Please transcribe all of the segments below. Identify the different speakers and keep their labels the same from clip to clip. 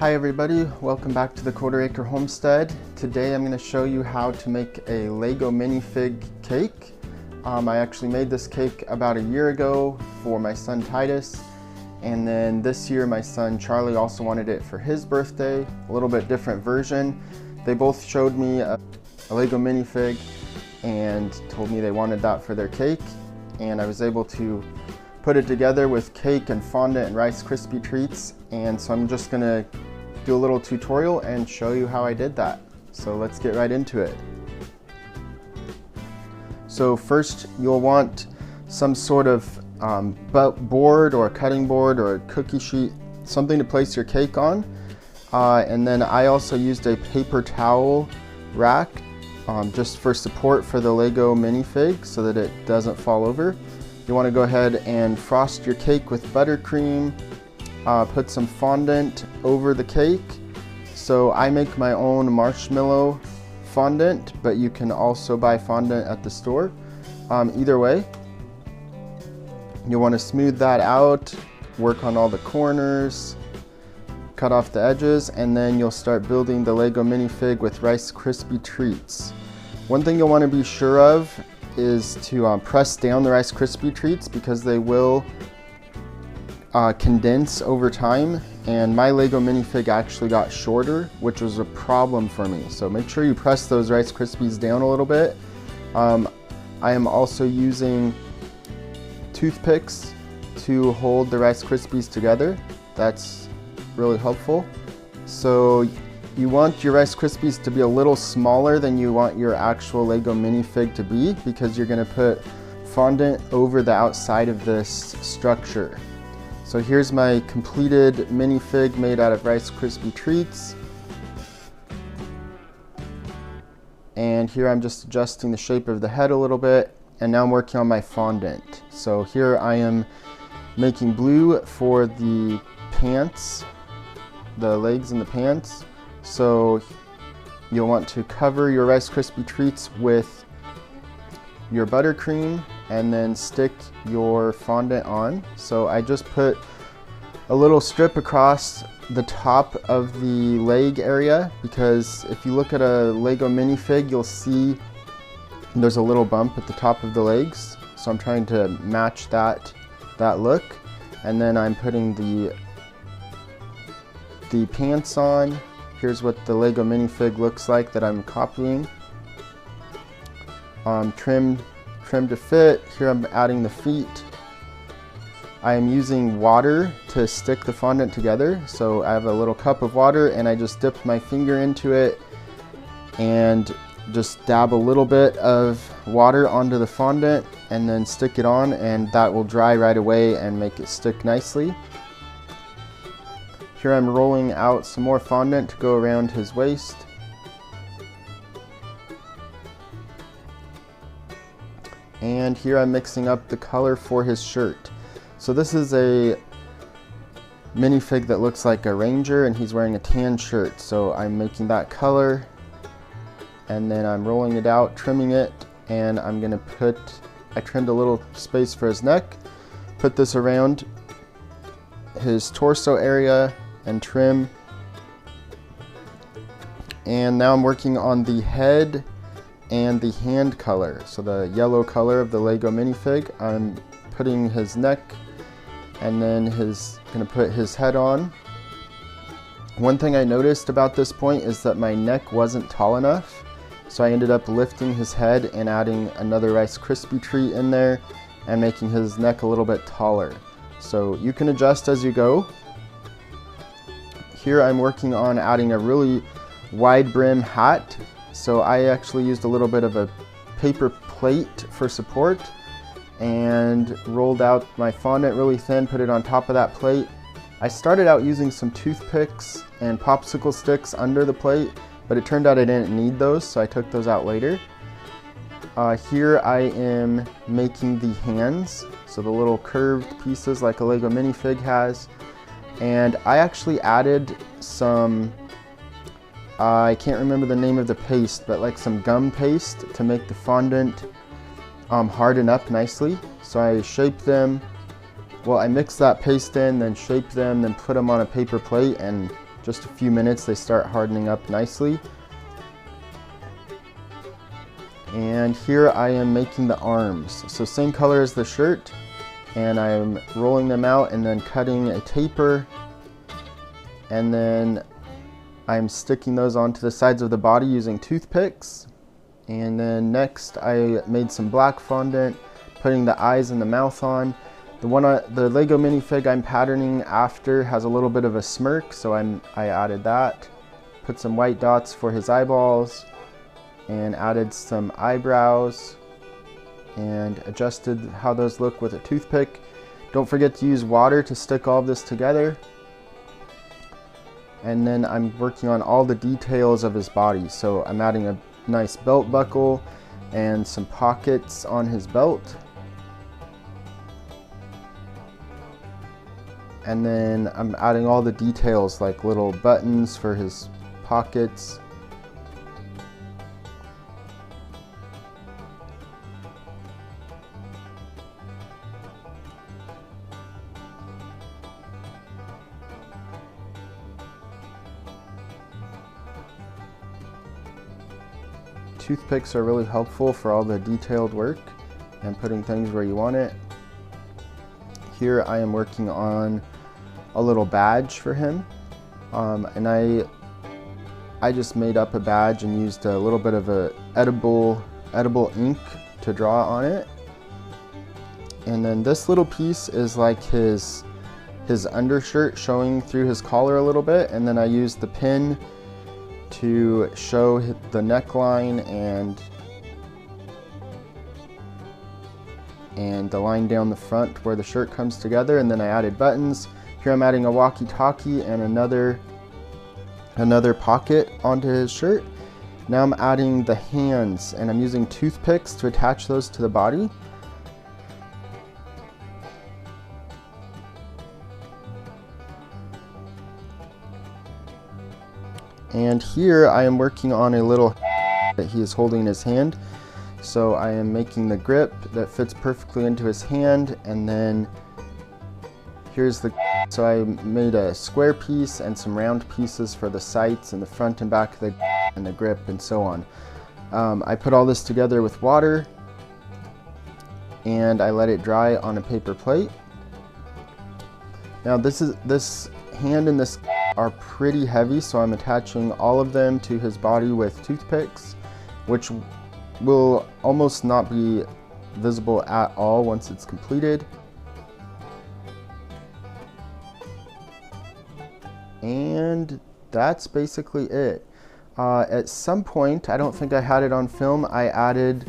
Speaker 1: Hi everybody, welcome back to the Quarter Acre Homestead. Today I'm going to show you how to make a Lego Minifig cake. I actually made this cake about a year ago for my son Titus, and then this year my son Charlie also wanted it for his birthday, a little bit different version. They both showed me a Lego Minifig and told me they wanted that for their cake, and I was able to put it together with cake and fondant and Rice Krispie treats, and so I'm just going to do a little tutorial and show you how I did that. So let's get right into it. So first you'll want some sort of board or a cutting board or a cookie sheet, something to place your cake on. And then I also used a paper towel rack just for support for the Lego Minifig so that it doesn't fall over. You want to go ahead and frost your cake with buttercream. Put some fondant over the cake. So I make my own marshmallow fondant, but you can also buy fondant at the store. Either way, you want to smooth that out, work on all the corners, cut off the edges, and then you'll start building the Lego Minifig with Rice Krispie treats. One thing you'll want to be sure of is to press down the Rice Krispie treats because they will condense over time, and my Lego Minifig actually got shorter, which was a problem for me. So make sure you press those Rice Krispies down a little bit. I am also using toothpicks to hold the Rice Krispies together. That's really helpful. So you want your Rice Krispies to be a little smaller than you want your actual Lego Minifig to be, because you're going to put fondant over the outside of this structure. So here's my completed minifig made out of Rice Krispie treats. And here I'm just adjusting the shape of the head a little bit, and now I'm working on my fondant. So here I am making blue for the pants, the legs and the pants. So you'll want to cover your Rice Krispie treats with your buttercream and then stick your fondant on. So I just put a little strip across the top of the leg area, because if you look at a Lego Minifig, you'll see there's a little bump at the top of the legs. So I'm trying to match that look. And then I'm putting the pants on. Here's what the Lego Minifig looks like that I'm copying. Trim to fit. Here I'm adding the feet. I am using water to stick the fondant together. So I have a little cup of water and I just dipped my finger into it and just dab a little bit of water onto the fondant and then stick it on, and that will dry right away and make it stick nicely. Here I'm rolling out some more fondant to go around his waist. And here I'm mixing up the color for his shirt. So this is a minifig that looks like a ranger, and he's wearing a tan shirt. So I'm making that color, and then I'm rolling it out, trimming it, and I'm gonna I trimmed a little space for his neck, put this around his torso area and trim. And now I'm working on the head and the hand color. So the yellow color of the Lego Minifig, I'm putting his neck, and then gonna put his head on. One thing I noticed about this point is that my neck wasn't tall enough, so I ended up lifting his head and adding another Rice Krispie treat in there and making his neck a little bit taller. So you can adjust as you go. Here I'm working on adding a really wide brim hat. So I actually used a little bit of a paper plate for support and rolled out my fondant really thin, put it on top of that plate. I started out using some toothpicks and popsicle sticks under the plate, but it turned out I didn't need those, so I took those out later. Here I am making the hands, so the little curved pieces like a Lego Minifig has. And I actually added some, I can't remember the name of the paste, but like some gum paste to make the fondant harden up nicely. So I shaped them, well, I mixed that paste in, then shaped them, then put them on a paper plate, and just a few minutes, they start hardening up nicely. And here I am making the arms. So same color as the shirt, and I'm rolling them out and then cutting a taper, and then I'm sticking those onto the sides of the body using toothpicks. And then next I made some black fondant, putting the eyes and the mouth on. The Lego minifig I'm patterning after has a little bit of a smirk, so I added that. Put some white dots for his eyeballs, and added some eyebrows, and adjusted how those look with a toothpick. Don't forget to use water to stick all of this together. And then I'm working on all the details of his body. So I'm adding a nice belt buckle and some pockets on his belt. And then I'm adding all the details like little buttons for his pockets. Toothpicks are really helpful for all the detailed work and putting things where you want it. Here I am working on a little badge for him, and I just made up a badge and used a little bit of a edible ink to draw on it. And then this little piece is like his undershirt showing through his collar a little bit, and then I used the pin to show the neckline and the line down the front where the shirt comes together. And then I added buttons. Here I'm adding a walkie-talkie and another pocket onto his shirt. Now I'm adding the hands, and I'm using toothpicks to attach those to the body. And here I am working on a little that he is holding in his hand. So I am making the grip that fits perfectly into his hand, and then here's the, so I made a square piece and some round pieces for the sights and the front and back of the and the grip and so on. I put all this together with water, and I let it dry on a paper plate. Now this hand and this are pretty heavy, so I'm attaching all of them to his body with toothpicks, which will almost not be visible at all once it's completed. And that's basically it. At some point, I don't think I had it on film, I added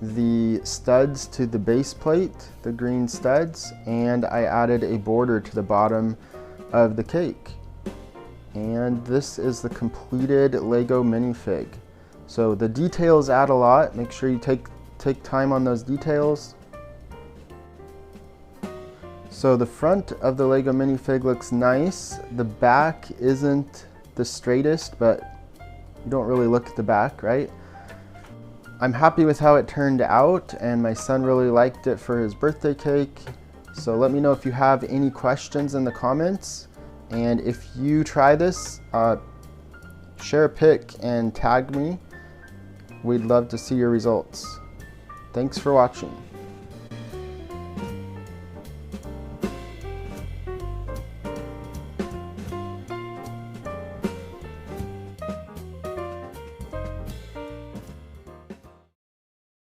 Speaker 1: the studs to the base plate, the green studs, and I added a border to the bottom of the cake. And this is the completed Lego minifig. So the details add a lot. Make sure you take time on those details. So the front of the Lego minifig looks nice. The back isn't the straightest, but you don't really look at the back, right? I'm happy with how it turned out, and my son really liked it for his birthday cake. So let me know if you have any questions in the comments. And if you try this, share a pic and tag me. We'd love to see your results. Thanks for watching.